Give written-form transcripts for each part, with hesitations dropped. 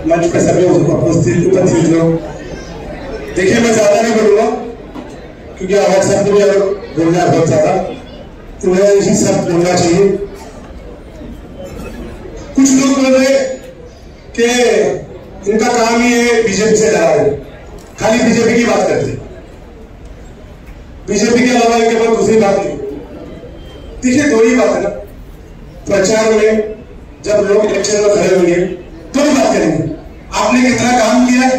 मंच पे सभी उपस्थित लोग, देखिए मैं ज्यादा नहीं बोलूंगा क्योंकि आवाज सब भी और बोलना बहुत ज्यादा, तो मैं यही सब बोलना चाहिए। कुछ लोग बोल रहे कि इनका काम ही है बीजेपी से लड़ा है, खाली बीजेपी की बात करते, बीजेपी के अलावा इनके पास दूसरी बात नहीं। देखिए दो ही बात है ना, प्रचार में जब लोग इलेक्शन में खड़े होंगे तो ही बात करेंगे, आपने कितना काम किया है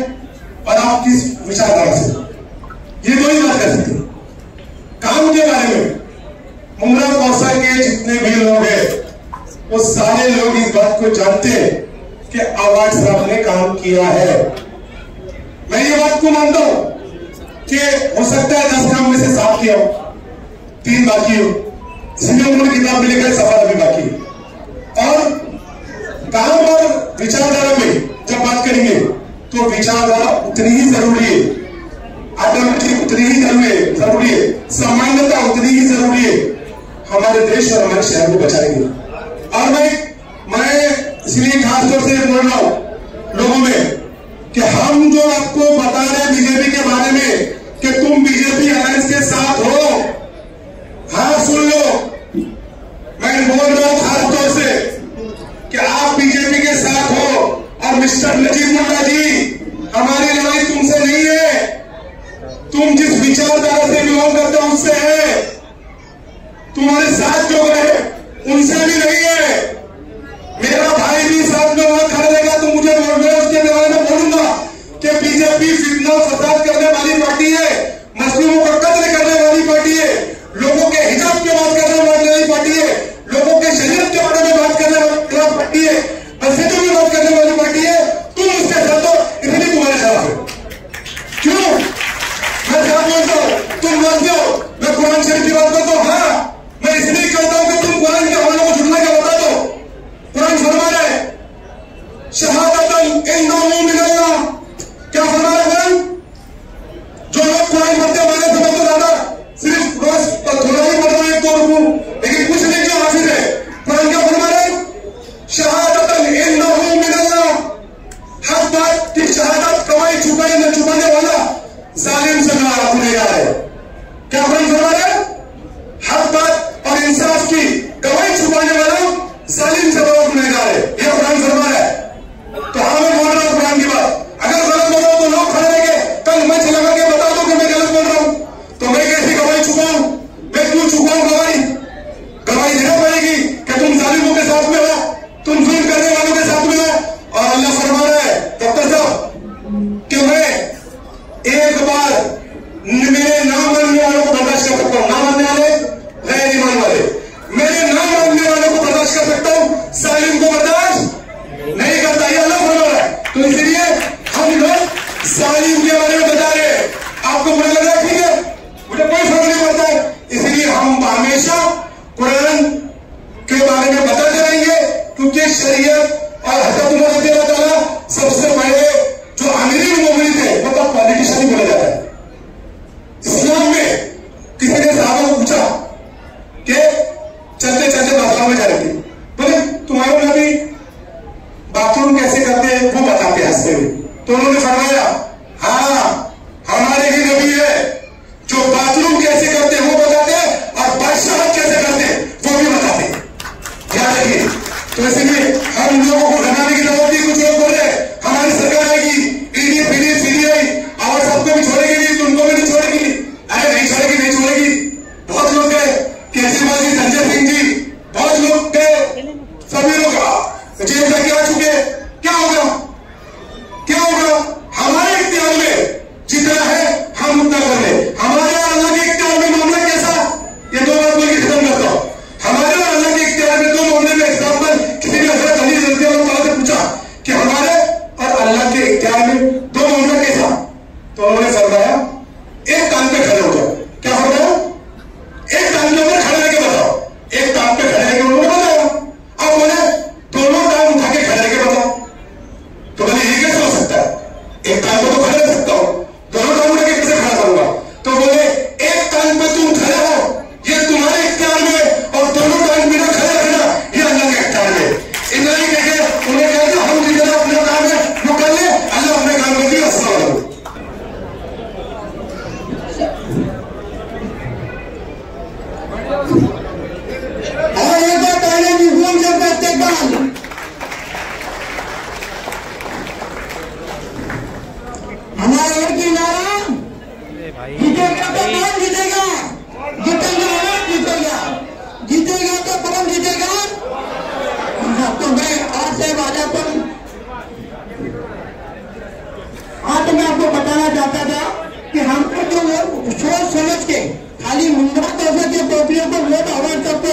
और आप किस विचारधारा से, ये दो ही बात कर सकते हैं। काम के बारे में मुमरा कौसा के जितने भी लोग हैं वो सारे लोग इस बात को जानते हैं कि आवाज साहब ने काम किया है। मैं ये बात को मानता हूं कि हो सकता है 10 काम में से 7 किया हो, 3 बाकी हो, इसलिए उन्होंने किताब में लिखा है सफल अभी बाकी। और काम और विचारधारा में जब बात करेंगे तो विचारधारा उतनी ही जरूरी है, आइडेंटिटी उतनी ही जरूरी है, सामान्यता उतनी ही जरूरी है हमारे देश और हमारे शहर को बचाएंगे। और मैं इसलिए खासतौर से बोल रहा हूं लोगों में कि हम जो आपको बता रहे हैं बीजेपी के बारे में कि तुम बीजेपी अलायंस के साथ हो, हाँ सुन लो, मैं बोल रहा हूं खासतौर से कि आप बीजेपी के साथ हो। और मिस्टर नजीब मुल्ला जी, हमारी लड़ाई तुमसे नहीं है, तुम जिस विचारधारा से बिलोंग करते हो उससे है, तुम्हारे साथ जो है उनसे भी नहीं है। मेरा भाई भी साथ में वहां खड़ा रहेगा तो मुझे उसके बारे में बोलूंगा कि बीजेपी फितना फसाद करने वाली पार्टी है, मुस्लिमों का कत्ल करने वाली पार्टी है, लोगों के हिजाब की बात करने वाली पार्टी है, लोगों के शरीयत के बारे में बात करने वाली पार्टी है, बसेटों की बात करने वाली पार्टी है। तुम उसके साथ हो इसलिए तुम्हारे खिलाफ है। क्यों मैं क्या बोलता हूं, तुम बोलते हो मैं कुरान शरीफ की बात करता हूं, हाँ मैं इसलिए कहता हूं कि तुम कुरान के हवालों को झुटला के बता दो। कुरान फरमा रहा है शहादतन इन्नहु मिनल्लाह, क्या फरमा रहा है कुरान? जो लोग कुरान पढ़ते हमारे समय तो ज्यादा सिर्फ रोज थोड़ा ही पढ़ रहे 2 रुकू, लेकिन कुछ नहीं जो हासिल है। कुरान क्या फरमा रहा है? शहादतन इन्नहु मिनल्लाह, हक बात की शहादत कमाई छुपाई न छुपाने वाला जालिम से बड़ा गुनहगार है। क्या कुरान फरमा रहा है? हक बात और इंसाफ की गवाही छुपाने वाला जालिम से बड़ा गुनहगार है, यह कुरान फरमा रहा है। तो हाँ मैं बोल रहा हूं कुरान की बात, अगर गलत बोल रहा हूं तो लोग खड़े रहेंगे, कल मंच लगा के बता दो कि मैं गलत बोल रहा हूं, तो मैं कैसी गवाही छुपाऊं? मैं क्यों छुपाऊं गवाही? गवाही देना पड़ेगी कि तुम जालिमों के साथ में हो, तुम जुल्म करने वालों के साथ में हो। और अल्लाह फरमा रहा है डॉक्टर साहब कि मैं एक बार मेरे नाम मानने वालों को बर्दाश्त कर सकता हूं, ना मानने वाले गैर ईमान वाले, मेरे नाम मानने वालों को बर्दाश्त कर सकता हूं, जालिम को बर्दाश्त नहीं करता, ये अल्लाह फरमा रहा है। तो इसलिए हम लोग जालिम के बारे में बता रहे हैं, आपको बुरा लग रहा है ठीक है, मुझे कोई फर्क नहीं पड़ता है। इसलिए हम हमेशा कुरान के बारे में बताते रहेंगे, क्योंकि शरीयत और हज़रत उमर रज़ियल्लाहु ताला सबसे पहले जो अमीरुल मोमिनीन थे वो तो पॉलिटिशियन ही बोला जाता है। इस्लाम में किसी ने सहाबा को पूछा कि चलते चलते बाथरूम में जा रहे थे, बोले तुम्हारे नबी बाथरूम कैसे करते हैं वो बताते हंसते हुए, तो उन्होंने फरमाया हाँ हमारे ही नबी है जो बाथरूम कैसे करते हैं वो बताते हैं और बादशाह कैसे करते हैं वो भी बताते हैं, याद रखिए। तो इसलिए हम लोगों को घटाने की जरूरत नहीं, कुछ लोग बोल रहे हमारी सरकार आएगी ईडी पीडी सीबीआई और सबको भी छोड़ेगी नहीं, तुमको भी नहीं छोड़ेगी, अरे नहीं छोड़ेगी नहीं छोड़ेगी। बहुत लोग गए केजरीवाल जी, संजय सिंह जी, बहुत लोग गए, सभी लोग जेल जाके आ चुके, क्या होगा क्या होगा? हमारे इख्तियार में जितना है हम उतना कर ले, हमारे और अल्लाह के इख्तियार में मामला कैसा? ये 2 बात बोल के खत्म करता हूं। हमारे और अल्लाह के इख्तियार में 2 मामले में एग्जाम्पल किसी ने हजरत अली रज़ियल्लाहु ताला से पूछा कि हमारे और अल्लाह के इख्तियार में 2 मामला कैसा? तो उन्होंने फरमाया एक काम पे खड़े हो जाओ। क्या फरमाया? एक काम के ऊपर खड़े रह के बताओ, एक काम पे खड़े रह के उन्होंने बताया। अब बोले दोनों काम उठा के खड़े रह के बताओ, माना जाता था कि हमको तो वो सोच समझ के खाली मुंडा पैसा के टोपियों को वोट अवार्ड करते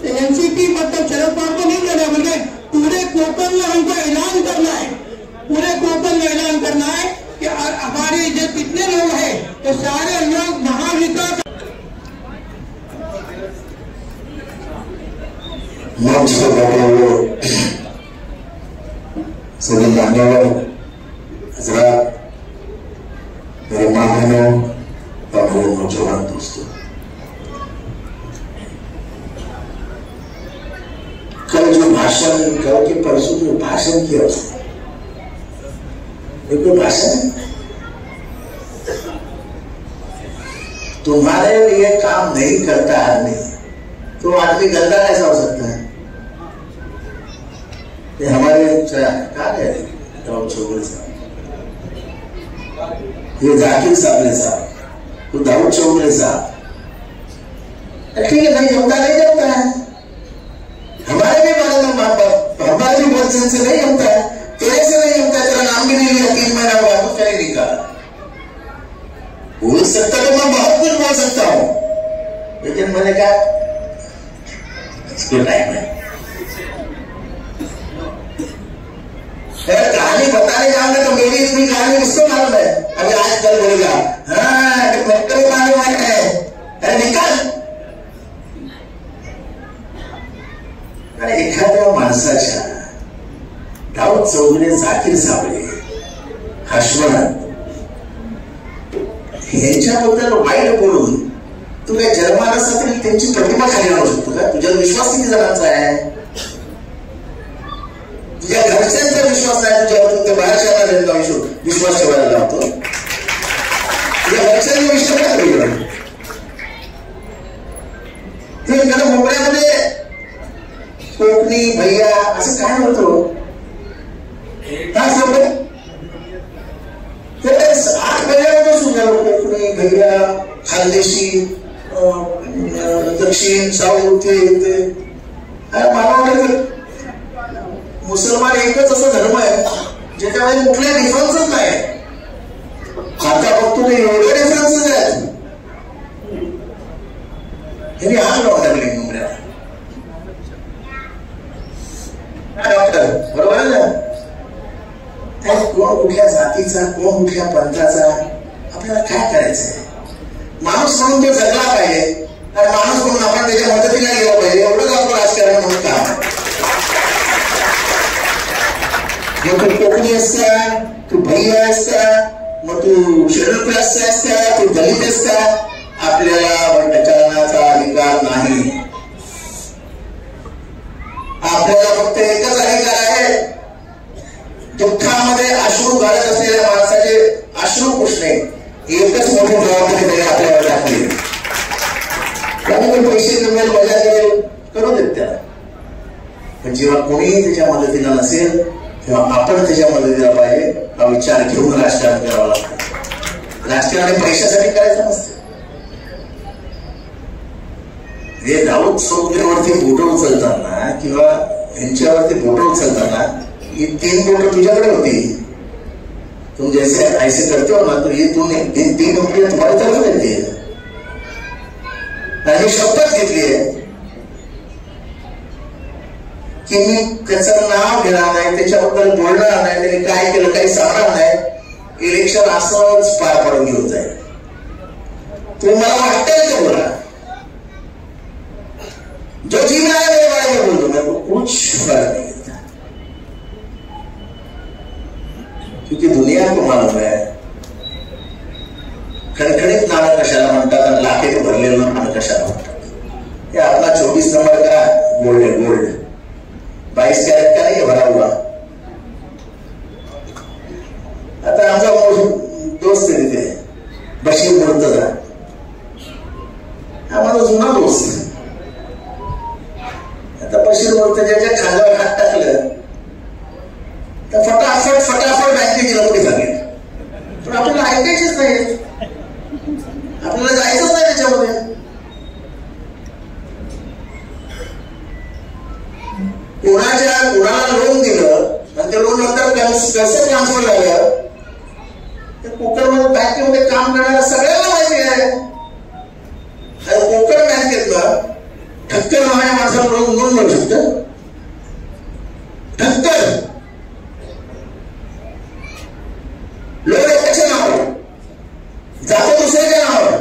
एनसीपी मतलब शरद पवार को नहीं करना, बल्कि पूरे कोकण में हमको ऐलान करना है, पूरे कोकण में ऐलान करना है कि हमारे जो कितने लोग हैं तो सारे लोग महाविकास मंच पर बैठे हुए सभी मान्यवर हजरात, मेरे माँ बहनों और मेरे नौजवान दोस्तों, कल जो भाषण, कल के परसों जो भाषण किया उसने, कोई भाषण तुम्हारे लिए काम नहीं करता आदमी, तो आदमी गंदा कैसा हो सकता है? ये हमारे कहा गए दाऊद चौगले साहब, ये जाकिर साहब ने साहब, तो दाऊद चौगले साहब, ठीक है नहीं जमता, नहीं जमता है, हमारे भी हमारे भी वर्जन से नहीं जमता है, तेरे से नहीं जमता है, तेरा नाम भी नहीं लिया, 3 महीना हुआ तो क्या ही निकाला। बोल सकता तो मैं बहुत कुछ बोल सकता हूं, लेकिन मैंने कहा इसको टाइम है। कहानी बताने जाऊंगा तो मेरी इतनी कहानी किसको मालूम है? अभी आज कल बोलेगा हाँ मालूम है, अरे निकाल। एखाद्या माणसाच्या दाऊद चौगले, जाकीर साबळे, हर्षवर्धन यांच्याबद्दल वाईट बोलून तू काय जन्मासाठी त्यांची प्रतिमा खाली लावू शकतो का? तुझ्या विश्वास किती जणांचा आहे? तुझ्या घरच्यांचा विश्वास आहे तुझ्यावर, त्या बाहेरच्या विश्वास ठेवायला लावतो? तुझ्या घरच्यांनी विश्वास काय ठेवला? ते त्याला मोकळ्यामध्ये कोकणी भैया असं काय होतो? काय सोबत 8 महिन्यामध्ये सुद्धा कोकणी भैया, खानदेशी, दक्षिण, साऊथ, ते मला वाटतं मुसलमान एकच असा धर्म आहे ज्याच्यामध्ये कुठले डिफरन्सच नाही. आता बघतो ते एवढे डिफरन्सेस आहेत, त्यांनी आग लावून टाकली मुंबईला. डॉक्टर बरोबर आहे ना? कोण कुठल्या जातीचा, कोण कुठल्या पंथाचा, आपल्याला काय करायचंय? माणूस म्हणून तो जगला पाहिजे, आणि माणूस म्हणून आपण त्याच्या मदतीला गेला पाहिजे, एवढंच आपण राजकारण म्हणून काम. मग तू कोकणी असता, तू भैया असता, मग तू शेड्यूल कास्ट असता, तू दलित असता, आपल्याला राजकारणाचा अधिकार नाही. आपल्याला फक्त एकच अधिकार आहे, दुःखामध्ये अश्रू घालत असलेल्या माणसाचे अश्रू पुसणे, एकच मोठी जबाबदारी त्याने आपल्यावर टाकली. त्यामुळे पैसे मिळेल, मजा करेल, करू देत त्याला. पण जेव्हा कोणीही त्याच्या मदतीला नसेल तेव्हा आपण त्याच्या मदतीला पाहिजे हा विचार घेऊन राजकारण करावं लागतं. राजकारण पैशासाठी करायचं नसतं. हे दाऊद चौगलेवरती बोट उचलताना किंवा यांच्यावरती बोट उचलताना ही 3 बोट तुझ्याकडे होती. तुम जैसे ऐसे करते हो ना, तो ये तीन उंगलियां तुम्हारी तरफ रहती है. आणि शपथ घेतली आहे की मी त्याचं नाव घेणार नाही, त्याच्याबद्दल बोलणार नाही, त्याने काय केलं काही सांगणार नाही. इलेक्शन असंच पार पडून घेऊन जाईल. तुम्ही मला वाटतंय ते बोला, जो जीव आहे मेरे बारे में बोल दो, मेरे को कुछ फर्क नहीं पड़ता. क्योंकि दुनिया को मालूम है खणखणीत नाणं कशाला म्हणतात आणि लाखेत भरलेलं नाणं कशाला म्हणतात. हे आपला 24 नंबर का गोल्ड है, गोल्ड 22 कैरेट का नहीं भरा हुआ. आता आमचा दोस्त आहे तिथे बशीर मुर्तजा, हा माझा जुना दोस्त. आता बशीर मुर्तजाच्या खांद्यावर हात टाकलं तर फटाफट बँकेची नोकरी झाली. पण आपल्याला ऐकायचीच नाही, आपल्याला जायचंच नाही त्याच्यामध्ये. कुणाला लोन दिलं आणि ते लोन नंतर कसं ट्रान्सफर झालं बँकेमध्ये काम करणाऱ्या सगळ्यांना माहिती आहे. कोकण बँकेतलं ठक्कर नावाच्या माणसाला रोज म्हणून मिळू शकतं. ठक्कर लोक एकाच्या नावावर जातो दुसऱ्याच्या नावावर.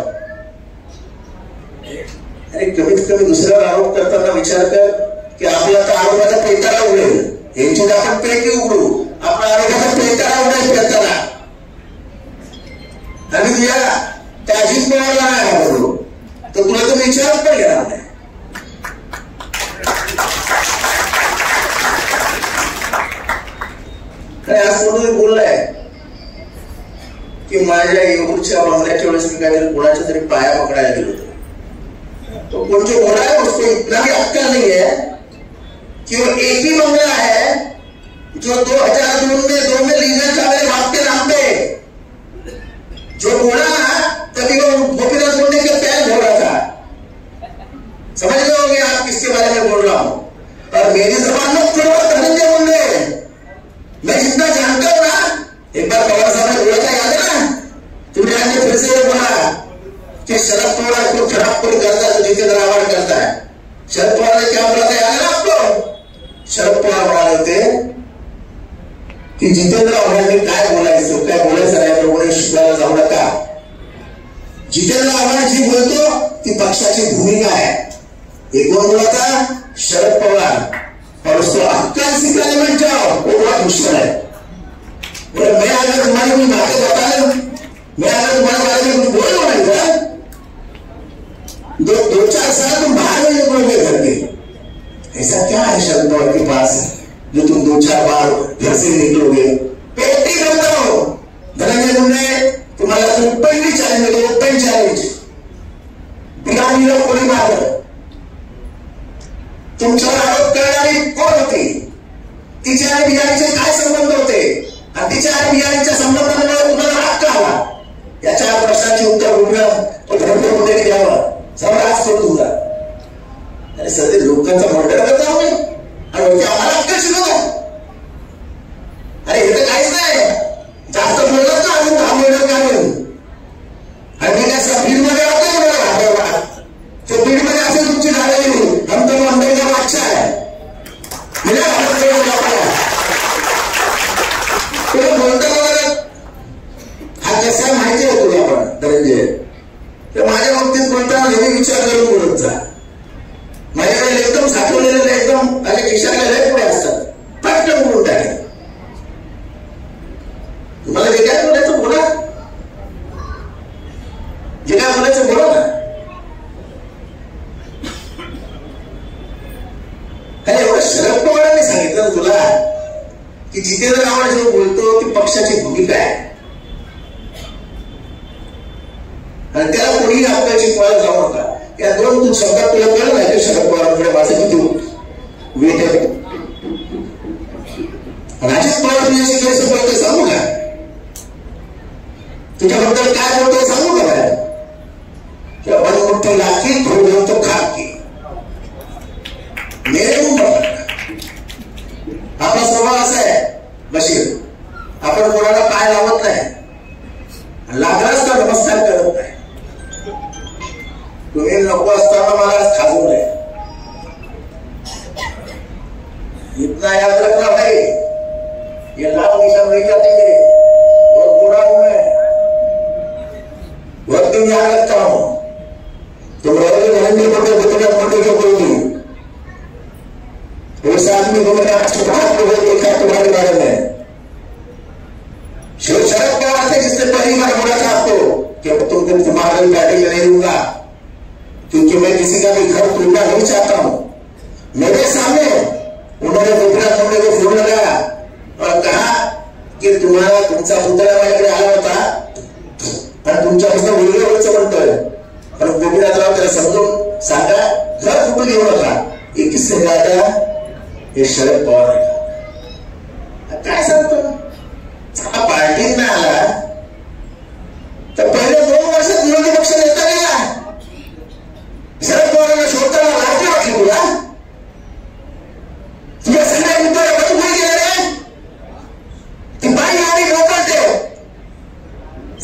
अरे कमीत कमी दुसऱ्यावर आरोप करताना विचार कर की आपला तर आरोपाचा पेटाळा उडेल. यांची आपण पेटी उघडू, आपला आरोपाचा पेटाळा उडेल करताना. आणि तुझ्या त्या अजित पवारला नाही आवडलो तर तुला तर विचारच पण घेणार नाही. आज कोणी बोललाय की माझ्या येऊरच्या बंगल्याच्या वेळेस मी काहीतरी कोणाच्या तरी पाया पकडायला गेलो होतो. तो कोण जो बोला है उसको इतना भी अक्कल नहीं है कि वो एक ही बंगला है जो 2002 में लीना चावले बाप के नाम पे जो बोला तभी वो गोपीनाथ मुंडे के पैर धो रहा था. समझ रहे होंगे आप किसके बारे में बोल रहा हूं. और मेरी जबान में धनंजय मुंडे मैं जितना जानता हूं ना, एक बार पवार साहब ने बोला था याद है ना, तुमने आज फिर से बोला कि शरद पवार को खराब कोई करता है तो जितेंद्र आव्हाड करता है. शरद पवार ने क्या बोला था याद है आपको. शरद पवार म्हणाले होते की जितेंद्र आव्हाडने काय बोलायचं काय बोलायचं नाही प्रमाणे शिकायला जाऊ नका. जितेंद्र आव्हाड जी बोलतो ती पक्षाची भूमिका है. एक कोण बोला था शरद पवार. और उसको अक्कल सिखाने में जाओ वो बहुत मुश्किल है. और मैं अगर तुम्हारी कोई बातें बता दूं, मैं अगर तुम्हारे बारे में कुछ बोल रहा हूं दो चार साल तुम बाहर में निकलोगे घर के. ऐसा क्या है शरद पवार के पास जो तुम 2-4 बार घर से निकलोगे. पेटी करता हो. धनंजय मुंडे तुम्हाला ओपनली चॅलेंज ओपन चॅलेंज बिराणीला कोणी मारलं. तुमच्यावर आरोप करणारी कोण होती. तिच्या आणि बिहारीचे काय संबंध होते आणि तिच्या आणि बिहारीच्या संबंधामुळे तुम्हाला राग का आला. या 4 प्रश्नांची उत्तर उठवून द्यावं समाज करून तुझा. अरे सध्या लोकांचा मर्डर करता हो आणि आम्हाला अक्कल शिकवता. अरे हे तर काहीच नाही. जास्त बोलत ना अजून 10 मिनिटं काय म्हणून. आणि मी काय बीडमध्ये होतो मला तो बीडमध्ये असेल तुमची गाडी हम तो अंदर का अच्छा है बोलता हा कसा माहिती होतो आपण धनंजय. तर माझ्या बाबतीत बोलताना नेहमी विचार करून बोलत जा. माझ्याकडे एकदम साठवलेले एकदम माझ्या खिशाला लय पुढे असतात. पटकन बोलून टाकेल. तुम्हाला जे काय बोलायचं बोला. जे काय बोलायचं बोला ना. एवढं शरद पवारांनी सांगितलं तुला की जितेंद्र आव्हाड जो बोलतो ती पक्षाची भूमिका आहे आणि त्याला कोणीही आपल्या शिकवायला जाऊ नका. या 2 शब्दात तुला कळलं नाही की शरद पवारांकडे माझं किती वेट आहे. अजित पवार तुझ्याशी कसं बोलतोय सांगू का. तुझ्याबद्दल काय बोलतोय सांगू का बाहेर. किंवा मोठं लाकी थोडं तो खाकी आपला स्वभाव असा आहे बशीर. आपण कोणाला पाय लावत नाही. लागलाच तर नमस्कार करत नाही. तुम्ही नको असताना मला खाजवलंय. इतना याद रखना भाई. ये लाल निशान नहीं जाते मेरे. बहुत बुरा हूं मैं. बहुत दिन याद रखता हूं. तुम रहोगे धनंजय मुंडे गोपीनाथ मुंडे के कोई नहीं. उस आदमी को मैंने आज देखा तुम्हारे बारे में. शरद पवार थे जिसने पहली बार बोला था आपको कि तुमको तुम्हारी गाड़ी में नहीं दूंगा क्योंकि मैं किसी का भी घर तोड़ना नहीं चाहता हूं. मेरे सामने उन्होंने गोपीनाथ मुंडे को फोन लगाया और कहा की तुमचा पुतळा माझ्याकडे आला होता आणि तुमच्यापासून वेगळं व्हायचं म्हणतोय पण गोपीनाथराव त्याला समजून सांगा घर कुठून घेऊ नका. हे किस्से गाता हे शरद पवार आहे. काय सांगतो पार्टीत नाही आला तर पहिले 2 वर्षात विरोधी पक्ष नेता गेला. शरद पवारांना शोधताना लाज वाटली तुला. तुझ्या सगळ्या मुद्द्याला बंद होई गेले रे. ती बाई आणि लोकांचे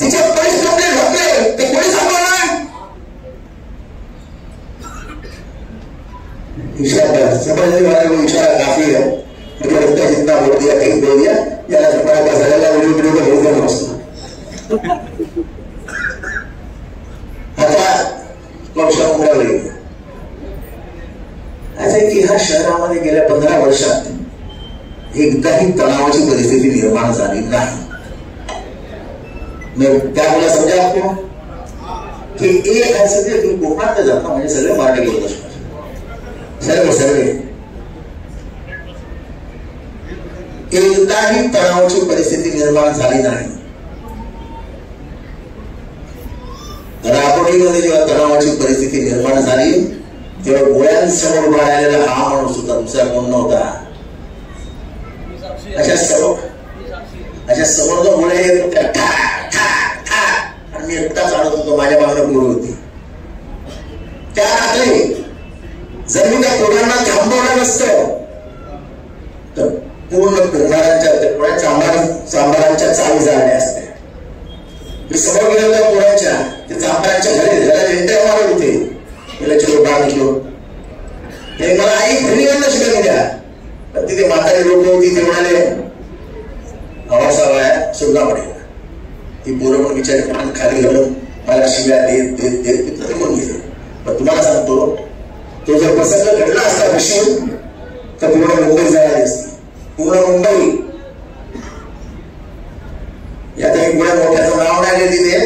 तिच्या परिस्थिती दिया, ठीक दे दिया, याला झपड़ा बसायला व्हिडिओ का हेच करत असतो. आता पक्ष उमरावली असं की ह्या शहरामध्ये गेल्या 15 वर्षात एकदाही तणावाची परिस्थिती निर्माण झाली नाही. त्यामुळे समजा आपको की एक आहे सगळे तुम्ही कोकणात जाता म्हणजे सगळे मराठी बोलत असणार, सर्व एकदाही तणावाची परिस्थिती निर्माण झाली नाही. राबवणीमध्ये जेव्हा तणावाची परिस्थिती निर्माण झाली तेव्हा गोळ्यांसमोर उभा राहिलेला हा माणूस होता, दुसरा कोण नव्हता. अशा समोर गोळ्या येत होत्या आणि मी एकटाच आणत होतो, माझ्या मागणं पोरं होती. त्या रात्री जर मी त्या पोरांना थांबवलं नसतं तर पूर्ण चांभारांच्या चावी जाळल्या असत्या. मी समोर गेलो त्या पोरांच्या ते चांभारांच्या घरी एंट्या मारत होते. मला आई घरी येणं शिकत होत्या, पण तिथे म्हातारी लोक होती. ते म्हणाले आवाज सुद्धा पडेल. ती पोरं पण विचार खाली घालून मला शिव्या देत देत देत तिथं म्हणून गेले. पण तुम्हाला सांगतो तो जर प्रसंग घडला असता विषय तर पूर्ण मुंबई जायला असती. पूर्ण मुंबई यात एक गोळ्या मोठ्याचं नाव नाही तिथे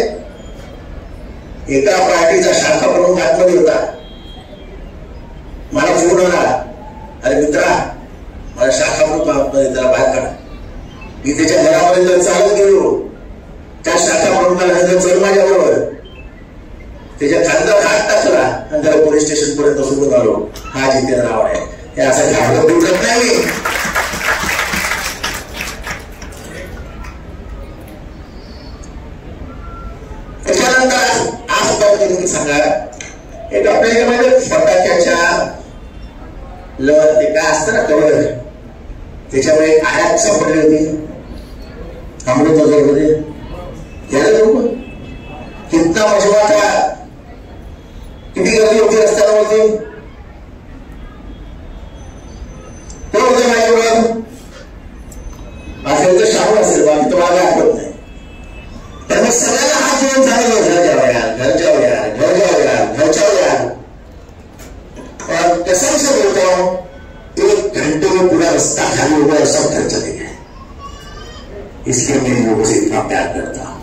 एका पार्टीचा शाखा प्रमुख आतमध्ये होता. मला फोन आला, अरे मित्रा मला शाखा प्रमुख आतमध्ये त्याला बाहेर काढा. मी त्याच्या घरामध्ये जर चालत गेलो त्या शाखा प्रमुखाला चल माझ्याबरोबर त्याच्या खांद्यावर हात टाकला आणि त्याला पोलीस स्टेशन पर्यंत सोडून आलो. हा जितेंद्र आव्हाड आहे. हे असं घाबरत उठत नाही. त्याच्यानंतर आज तुम्ही सांगा एक आपल्या फटाक्याच्या ते काय असतं ना कवर त्याच्यामुळे आयात सापडली होती अमृतसरमध्ये. कितना मजबा था, किती गर्दी होती रस्त्यावरती. कोण होते माझ्याबरोबर असेल तर शाहू असेल, बाकी तर मला आठवत नाही. तर मग सगळ्यांना हात जोडून झालं घर जाओ यार, घर जाओ यार, घर जाओ यार, घर जाओ यार. और कसम से बोलता हूं 1 घंटे में पूरा रास्ता खाली हुआ और सब घर चले गए. इसलिए मैं लोगों से इतना प्यार करता हूं.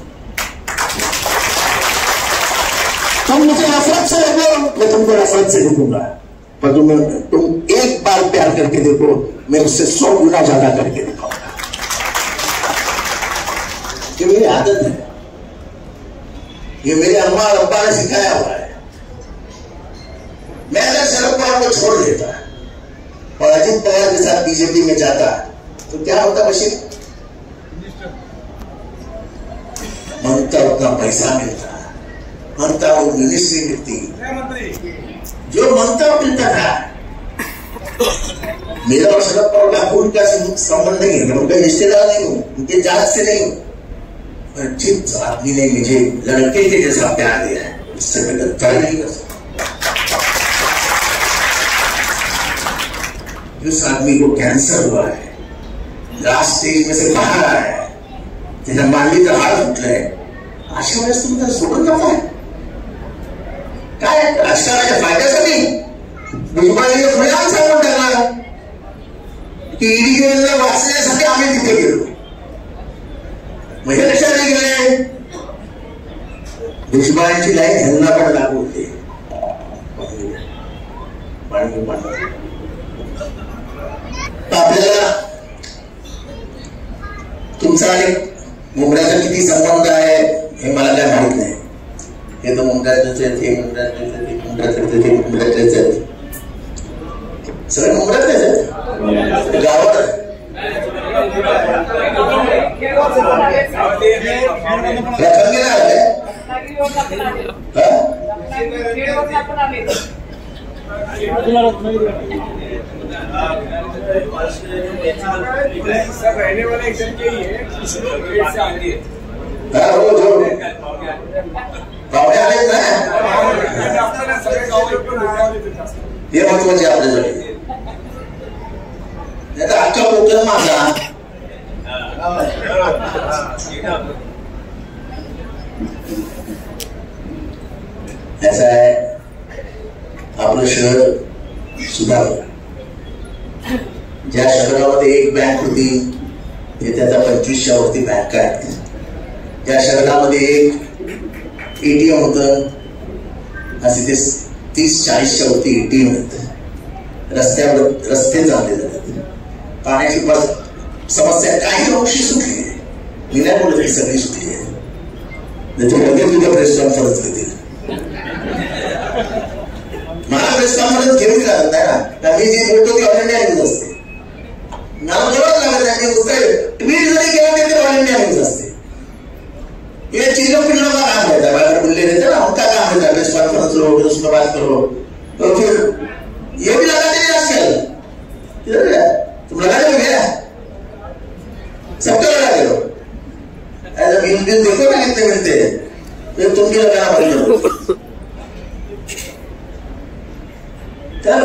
तुम मुझे नफरत से लगे मैं तुमको नफरत से लिखूंगा, पर तुम एक बार प्यार करके देखो मैं उससे 100 गुना ज्यादा करके दिखाऊंगा. ये मेरी आदत है, ये मेरे अम्मा और अब्बा ने सिखाया हुआ है. मैं अगर शरद पवार को छोड़ देता और अजित पवार के साथ बीजेपी में जाता तो क्या होता बशीर? मनता उतना पैसा मिलता, मनता वो मिनिस्ट्री मिलती, जो मनता मिलता था. मेरा और शरद पवार का कोई उनका संबंध नहीं है, मैं उनका रिश्तेदार नहीं हूं, उनके जात से नहीं हूं. पर जिस आदमी ने मुझे लड़के के जैसा प्यार दिया है उससे मैं गद्दारी नहीं कर सकता. जिस आदमी को कैंसर हुआ है, लास्ट स्टेज में से बाहर आया है, त्याच्या मांडीचं हाड फुटलंय, अशा वेळेस तुम्ही त्याला सोडून जाताय काय? राजकारणाच्या फायद्यासाठी भुजबळांनी खुलेआम सांगून टाकला की ईडी जेलला वाचण्यासाठी आम्ही तिथे गेलो. मग हे कशाला गेले? भुजबळांची लाईन ह्यांना पण लागू होते. आपल्याला तुमचा आणि मुंबईचा किती संबंध आहे हे मला काय माहित नाही. हे तर मुंबईतच आहेत, हे मुंबईतच आहेत, हे मुंबईतच आहेत, सगळे मुंबईतच आहेत. गावात रखंगीला आले रहने वाले एक जन के ही है, से आती है. हे महत्वाचे आपल्यासाठी. नाही तर अख्खा कोकण माझा ऐसा है आपलं शहर सुधारलं. ज्या शहरामध्ये एक बँक होती ते त्याचा 25च्या वरती बँका आहेत. ज्या शहरामध्ये एक एटीएम होत असे ते 30-40च्या वरती एटीएम आहेत. रस्त्यावर रस्ते चालले जातात. पाण्याची समस्या काही अंशी सुटली आहे. मी नाही बोलत ही सगळी सुटली आहे. त्याच्यामध्ये तुझ्या प्रेस कॉन्फरन्स घेतील. मला प्रेस कॉन्फरन्स घेऊन लागत नाही ना. मी जे बोलतो ते ऑल इंडिया न्यूज असते. मला बरोबर लागत नाही. ट्विट जरी केलं ते ऑल इंडिया न्यूज असते. ये चीजों पिल्लों का काम रहता है. बाहर बुल्ले रहते ना, उनका काम रहता है. प्रेस कॉन्फ्रेंस लो, फिर उसमें बात करो. तो फिर ये भी लगाते हैं आजकल. तुम लगाते हो क्या? सबको लगा दो. ऐसा बिल देखो ना कितने मिलते हैं. फिर तुम भी लगाना बंद करो. तर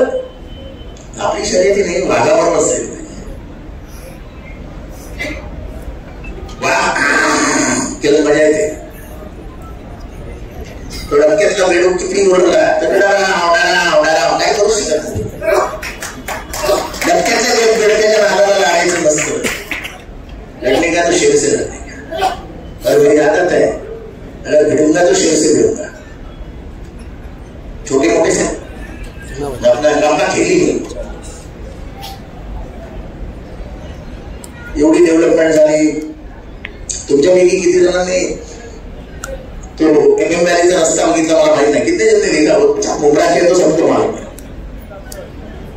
आपली शर्यती नाही वाघावर बसायला केलं मजा येते. डबक्यातला बेडूक किती ओरडला तर काय करू शकत नाही. डबक्याच्या बेडक्याच्या नादाला लागायचं नसतं. लढणे का तो शेर से लढणे का. और मेरी आदत है अगर भिड़ूंगा तो शेर से भिड़ूंगा. छोटे मोठे से अपना खेली नहीं. एवढी डेव्हलपमेंट झाली. तुमच्यापैकी किती जणांनी तो एमएम वैली का रस्ता बघितला मला माहित नहीं. कितने जन ने देखा? वो मुमरा के तो सबको मालूम है.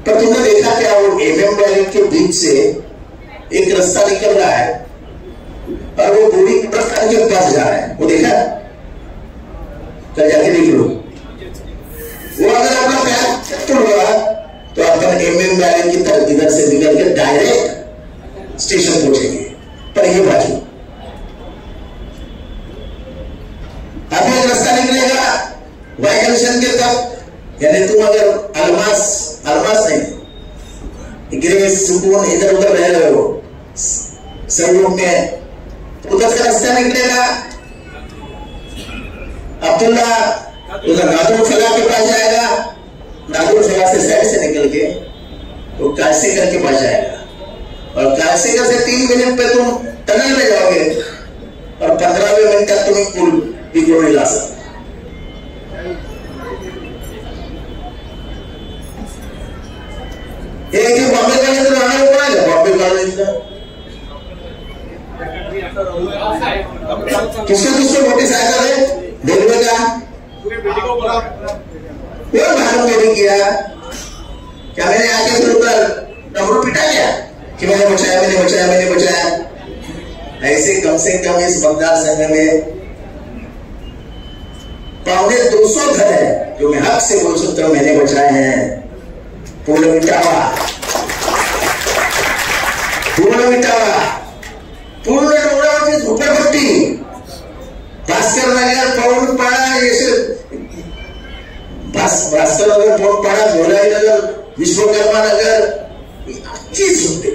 पर तुमने देखा क्या वो एमएम वैली के बीच से एक रास्ता निकल रहा है और वो पूरी प्रस्थान के पास जा रहा है. वो देखा? कल जाके देख लो. वो अगर अपना पैर चक्कर हुआ तो अपन एमएम वैली की तरफ इधर से निकल के डायरेक्ट स्टेशन पहुंचेंगे. पर ये बाजू अभी एक रास्ता निकलेगा वाई जंक्शन के तक. यानी तुम अगर अलमास नहीं गिरे सुकून इधर उधर रह रहे हो सहयोग में, उधर से रास्ता निकलेगा अब्दुल्ला उधर नादुर फला के पास जाएगा. नादुर फला से साइड से निकल के वो काशीगर के पास जाएगा. और काशीगर से 3 मिनट पे तुम टनल में जाओगे और 15वें मिनट तक तुम पुल भी नहीं ला सकते. एक बॉम्बे कॉलेज राहणार कोण आहे? बॉम्बे कॉलेजचा किसको मोटी साइकिल है रेलवे का कोई मालूम नहीं किया. क्या मैंने आके फिर ऊपर डमरू पिटा गया कि मैंने बचाया. ऐसे कम से कम इस मतदार संघ में 250 घर है जो मैं हक से बोल सकता हूं मैंने बचाए हैं. पूर्ण मिटावा डोंगरावरची झोपडपट्टी भास्कर नगर पवनपाडा भास्कर नगर पवनपाडा भोलाई नगर विश्वकर्मा नगर अख्खी झोपडी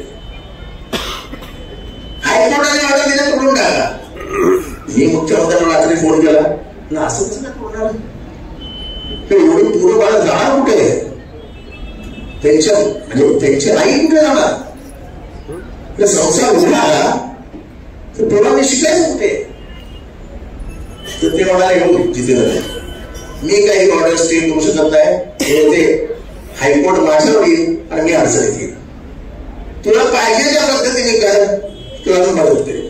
हायकोर्टाने ऑर्डर दिला तोडून टाका. मी मुख्यमंत्र्यांना रात्री फोन केला ना असं कसं तोडणार. एवढी पूर्ण बाळा जाणार कुठे? त्यांची आई कुठे जाणार? संसार उभा आला तर पोरांनी शिकायचं कुठे? तर ते म्हणाले हो जिथे मी काही ऑर्डर स्टेट करू शकत नाही. ते हायकोर्ट माझ्यावर येईल आणि मी अडचणीत येईल. तुला पाहिजे त्या पद्धतीने कर, तुला मदत करेल.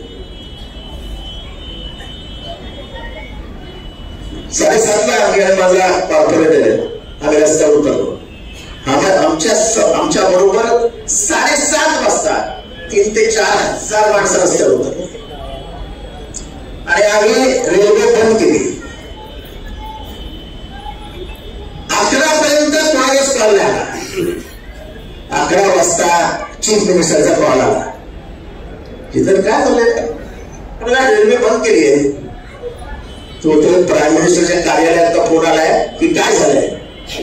7:30ला आम्ही माझा कॉर्पोरेट आहे. आम्ही रस्त्यावर उतरलो. आमच्या बरोबर 7:30 वाजता 3 ते 4 हजार माणसं रस्त्यावर उतरली आणि आम्ही रेल्वे बंद केली. 11 पर्यंत कोणालाच कॉल नाही आला. 11 वाजता चीफ मिनिस्टरचा कॉल आला. इथं काय झालंय? रेल्वे बंद केली आहे. तो प्राईम मिनिस्टरच्या कार्यालयात फोन आलाय की काय झालंय.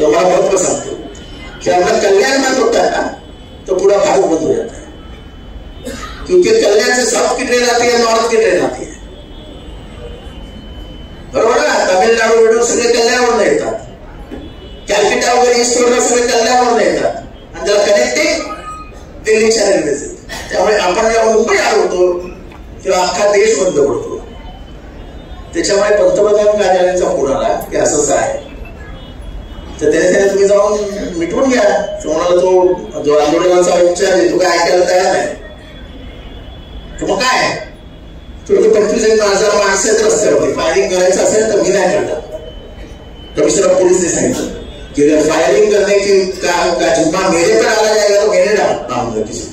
तुम्हाला बरोबर सांगतो की आपला कल्याण मार्ग होता ना तो पुढे भाग बंद हो जाता है. क्योंकि कल्याण से साउथ की ट्रेन आती है, नॉर्थ की ट्रेन आती है, बरोबर ना. तामिळनाडू वरून सगळे कल्याणवरून येतात, कॅलकटा वगैरे ईस्ट वरून सगळे कल्याणवरून येतात आणि त्याला कनेक्टिंग दिल्लीच्या रेल्वे. त्यामुळे आपण जेव्हा मुंबई आलो तेव्हा अख्खा देश बंद पडतो. त्याच्यामुळे पंतप्रधान कार्यालयाचा फोन आला की असंच आहे, तर त्याने तुम्ही जाऊन मिटवून घ्या. तुम्हाला तो जो आंदोलनाचा विचार आहे तो काय ऐकायला तयार नाही. तर मग काय, तुम्ही 25,000 माणसं आहेत रस्त्यावरती, फायरिंग करायचं असेल तर मी नाही करणार. कमिशनर ऑफ पुलिसने सांगितलं कि अगर फायरिंग करने की का जुम्मा मेरे पर आला जाएगा तो मैंने डालूंगा किसी को.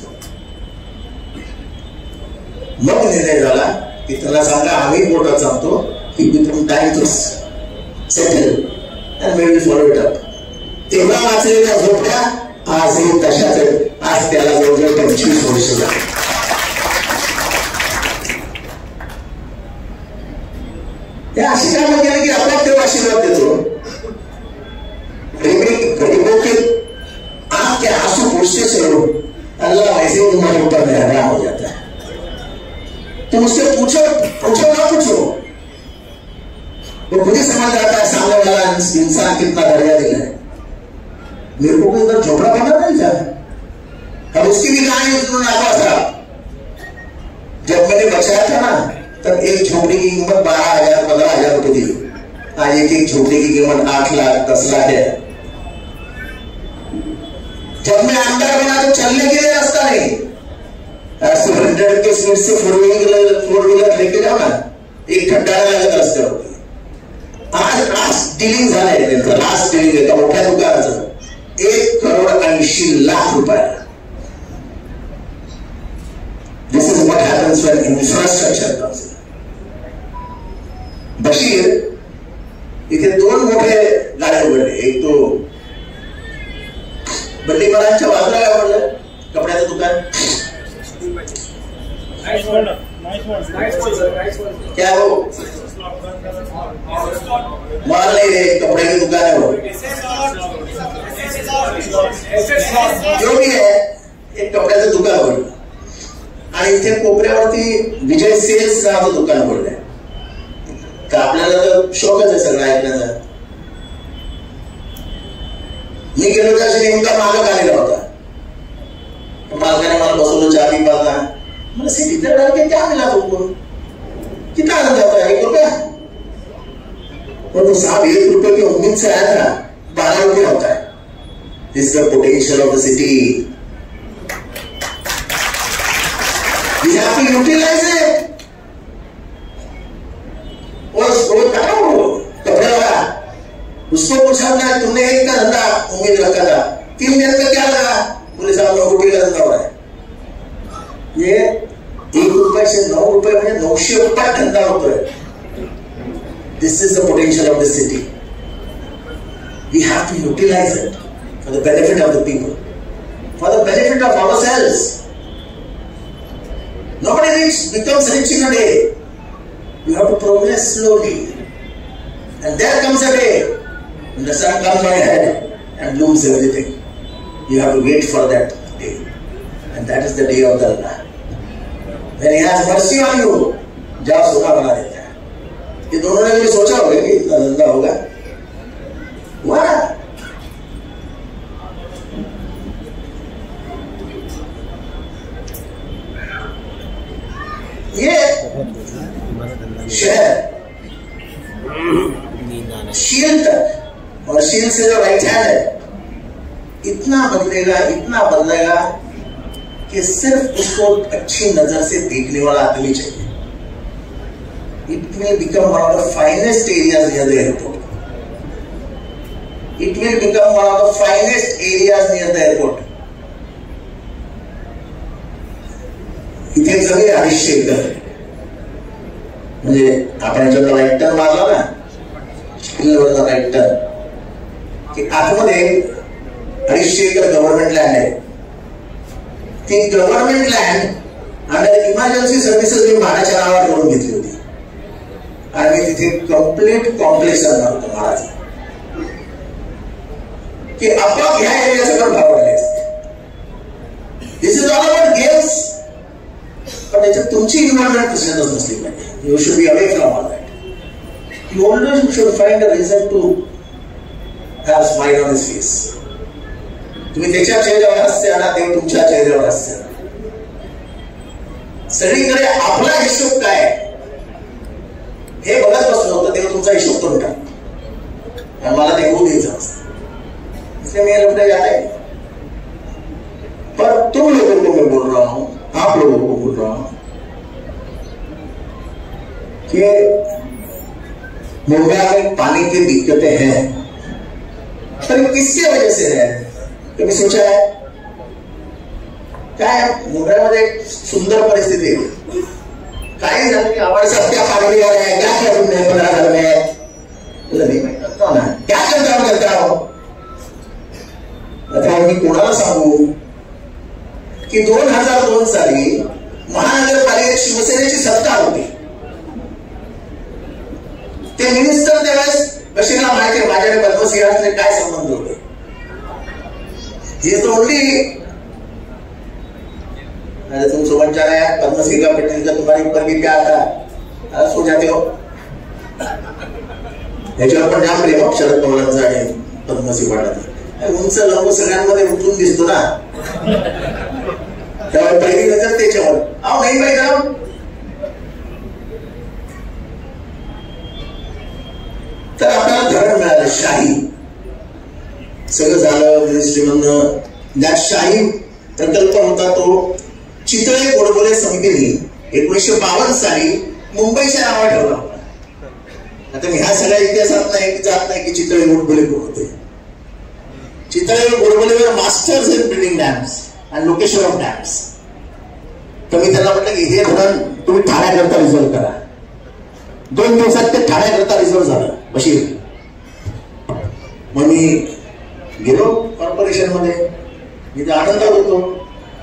मग निर्णय झाला की त्याला सांगा आम्ही कोर्टात सांगतो की between time to settle and we will follow it up. तेव्हा वाचलेल्या झोपड्या आजही तशाच आहेत. आज त्याला जवळजवळ 25 वर्ष झाली. त्या अशी कामं केली की आपण तेव्हा आशीर्वाद देतो. गरीबों के आंख के आंसू पूछते चलो, अल्लाह वैसे ही तुम्हारे ऊपर मेहरबान हो जाता है. तुम उससे पूछो ना पूछो, वो मुझे समझ आता है सामने वाला इंसान कितना दर्जा दिल है. मेरे को कोई इधर झोपड़ा बना नहीं था. अब उसकी भी कहानी उन्होंने आपा था. जब मैंने बचाया था ना तब एक झोपड़ी की कीमत 12,000 15,000 रुपए थी. आज एक झोपड़ी की कीमत 8 लाख 10 लाख है. जब मैं आमदार बना तो चलने के लिए रास्ता नहीं. 100 के स्पीड से 4 व्हीलर लेके जाओ ना, एक खड्डा लागत रस्त्यावर. आज लास्ट डिलिंग झालंय त्यांचं, लास्ट डिलिंग एका मोठ्या दुकानाचं 1,80,00,000 रुपये. This is what happens when infrastructure comes. Bashir इथे 2 मोठे गाड्या उघडले. एक तो बल्लीपरांच्या बाजूला काय म्हणलं कपड्याचं दुकान, क्या हो माल नहीं रहे, कपड़े की दुकान है वो, जो भी है एक कपड्याचं दुकान उघडलं. आणि इथे कोपऱ्यावरती विजय सेल्स नावाचं दुकान उघडलंय. तर आपल्याला तर शौकच आहे सगळं ऐकण्याचा. मी गेलो तर नेमका मालक आलेला होता. मालकाने मला बसवलं, चहा पी पाला. मैंने सिटी इधर डाल के क्या मिला तुमको, कितना आनंद आता है, 1 रुपया. तो साहब 1 रुपये की उम्मीद से आया था, 12 रुपये होता है. This the potential of the city. We have to utilise it. और कपड़े वाला उसको पूछा ना, तुमने 1 का धंधा उम्मीद रखा था, 3 दिन का क्या लगा, बोले साहब 9 रुपये का धंधा हो रहा है. ये 1 रुपये से 9 रुपये म्हणजे 900 रुपये धंदा होतोय. This is the potential of the city. We have to utilise it for the benefit of the people, for the benefit of ourselves. Nobody becomes rich in a day. You have to progress slowly, and there comes a day when the sun comes on your head and looms everything. You have to wait for that day, and that is the day of the Allah. When He has mercy on you, जाओ सोना बना देता है. ये दोनों ने भी सोचा होगा कि इतना धंधा होगा, हुआ ना. ये शहर शील तक और शील से जो राइट हैंड है इतना बदलेगा कि सिर्फ उसको अच्छी नजर से देखने वाला आदमी चाहिए. It will become one of the finest areas near the airport. It will become one of the finest areas near the airport. इथे सगळे 250 एकर, म्हणजे आपण याच्यावर राईट टर्न मारला ना, स्किलवरचा राईट टर्न, की आतमध्ये 250 एकर गव्हर्नमेंट लँड आहे. ती government land under emergency services मी भाड्याच्या नावावर करून घेतली होती आणि मी तिथे कम्प्लीट कॉम्प्लेक्स आणणार होतो महाराज, की आपोआप ह्या एरिया सगळं भाव वाढले. This is all about games. पण त्याच्यात तुमची इन्व्हॉल्वमेंट कशातच नसली पाहिजे. You should be away from all that. You always should find a reason to have smile on his face. तुम्ही त्याच्या चेहऱ्यावर हास्य आणा, ते तुमच्या चेहऱ्यावर हास्य आणा. सगळीकडे आपला हिशोब काय हे बघत बसलं होतं तेव्हा तुमचा हिशोब करून टाक आणि मला ते होऊ द्यायचं असतं. इसलिए मैं लौटे जाता है. पर तुम लोगों को मैं बोल रहा हूं, आप लोगों को बोल रहा हूं कि मुंबई में पानी की दिक्कतें हैं, पर किसकी वजह से है कभी सोचा है? काय मुंबईमध्ये एक सुंदर परिस्थिती आहे. काही झालं की हमारे साथ क्या पानी आ रहा है, क्या किया तुमने 15 साल में? नहीं मैं करता हूं ना, क्या करता हूं. आता मी कोणाला सांगू की 2002 साली महानगरपालिकेत शिवसेनेची सत्ता होती. ते मिनिस्टर त्यावेळेस कशाला माहिती माझ्याकडे पद्मश्री काय संबंध होते. ही ओनली तुम सुबह जा रहे हैं पद्मश्री का पेटेल का तुम्हारे ऊपर भी क्या आता सो जाते हो. याच्यावर पण जाम प्रेम शरद पवारांचा आणि पद्मश्री वाढत उंच लंब सगळ्यांमध्ये उठून दिसतो ना, त्यामुळे पहिली नजर त्याच्यावर. अहो नाही पाहिजे तर आपल्याला धरण मिळालं. शाही सगळं झालं मिनिस्ट्रीमधनं. त्या शाही प्रकल्प होता तो चितळे गोडबोले समितीने 1952 साली मुंबईच्या नावावर ठेवला होता. आता मी ह्या सगळ्या इतिहासात नाही जात नाही की चितळे गोडबोले कोण होते. चितळे गोडबोलेवर मास्टर्स इन बिल्डिंग डॅम्स आणि लोकेशन ऑफ डॅम्स. तर मी त्यांना म्हटलं की हे धरण तुम्ही ठाण्याकरता रिझर्व करा. 2 दिवसात ते ठाण्याकरता रिझर्व झालं बशीर. मग मी गेलो कॉर्पोरेशन मध्ये, मी तर आनंदात होतो.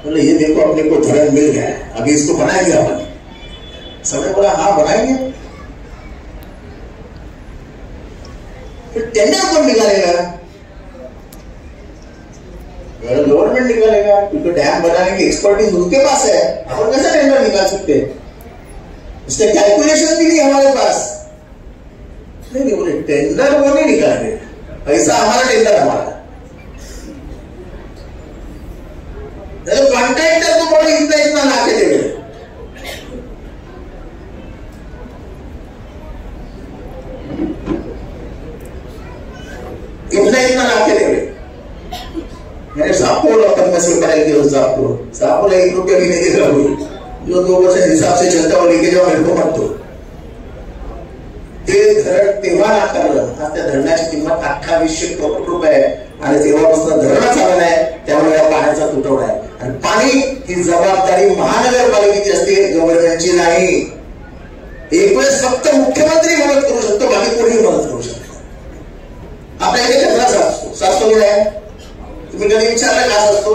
बोले ये देखो अपने को धरण मिल गया है, अभी इसको बनाएंगे अपन. सबने बोला हाँ बनाएंगे. फिर टेंडर कौन निकालेगा? गवर्नमेंट निकालेगा, क्योंकि डैम बनाने की एक्सपर्टीज उनके पास है. अपन कैसे टेंडर निकाल सकते? इसके कैलकुलेशन भी नहीं हमारे पास. नहीं बोले टेंडर वो नहीं निकालेंगे, पैसा हमारा, टेंडर हमारा. कॉन्ट्रैक्टर को बड़े इतना लाके देवे. इतना लाके देवे. मैंने साहब पद्मश्री बनाई थी. साहब 1 रुपया भी नहीं दे रहा हूँ. जो 2% हिसाब से चलता हो लेके जाओ, मेरे को मत दो. ते धरण तेव्हा नाकारलं. आज त्या धरणाची किंमत 2800 कोटी रुपये आहे आणि तेव्हापासून धरण चाललं आहे. त्यामुळे या पाण्याचा तुटवडा आहे. आणि पाणी ही जबाबदारी महानगरपालिकेची असते, गव्हर्नमेंटची नाही. एक वेळेस फक्त मुख्यमंत्री मदत करू शकतो, बाकी कोणीही मदत करू शकतो. आपल्या इथे कचरा साचतो की नाही? तुम्ही कधी विचारलं का असतो?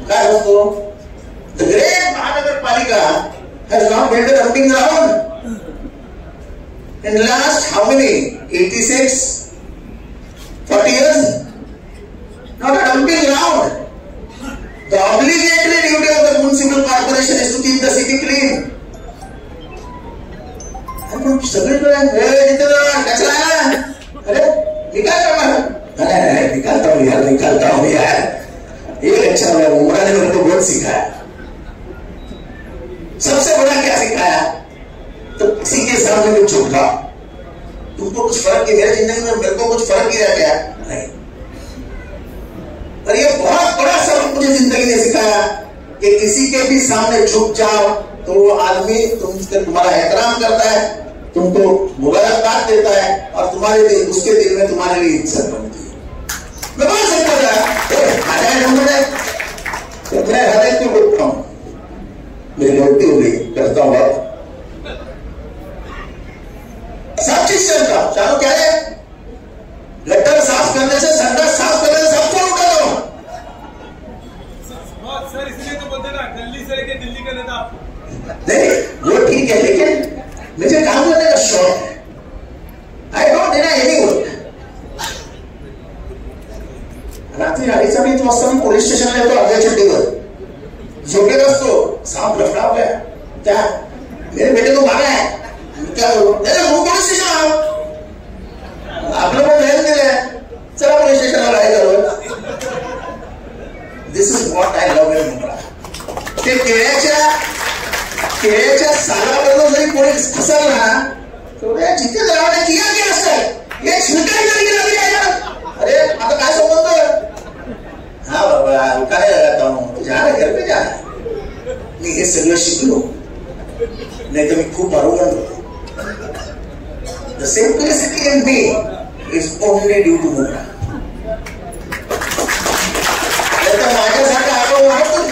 काय असतो? द ग्रेट महानगरपालिका has not built a dumping ground. In the last how many? 86? 40 years? Not a dumping ground. The obligatory duty of the municipal corporation is to keep the city clean. सगळीकडे कचरा. अरे निकालता हूँ यार. एक अच्छा हुआ उमरा ने मेरे को बहुत सिखाया. सबसे बड़ा क्या सिखाया? तो किसी के सामने में झुका. तुमको कुछ फर्क नहीं, मेरी जिंदगी में मेरे को कुछ फर्क नहीं रह गया नहीं. और ये बहुत बड़ा सबक मुझे जिंदगी ने सिखाया कि किसी के भी सामने झुक जाओ तो वो आदमी तुम्हारा एहतराम करता है, तुमको मुबारकबाद देता है और तुम्हारे दिल, उसके दिल में तुम्हारे लिए इज्जत बनती है. मैं बोल सकता था मैं हृदय क्यों बोलता हूं? मेरी गलती हो गई, करता हूं. सब चीज चलता चालो क्या है? गटर साफ करने से, संडास साफ करने से सब छोड़ करो. सर इसलिए तो बोलते ना दिल्ली से लेके दिल्ली का नेता. नहीं वो ठीक है, लेकिन मुझे काम करने का शौक है. I don't deny any work. रात्री 2:30 वाजता मी पोलीस स्टेशनला येतो अर्ध्या चड्डीवर झोपेत असतो. सांप लफड़ा हो गया क्या? मेरे बेटे को मारा है क्या? वो पुलिस स्टेशन आओ, आप लोगों को ध्यान दिया चला पुलिस स्टेशन लड़ाई करो. This is what I love in Mumbra. ते केळ्याच्या सालाबरोबर जरी कोणी फसलं ना तेवढ्या जिथे जरावाने किया की असतं एक स्वीकार केलं. अरे आता काय समजतं? हा बाबा काय लगाता हूं तुझ्या घर पे जा. मी हे सगळं शिकलो नाही तर मी खूप अरोगंट होतो. The simplicity in me is only due to Mumbra. माझ्यासारखा आपण वाटतो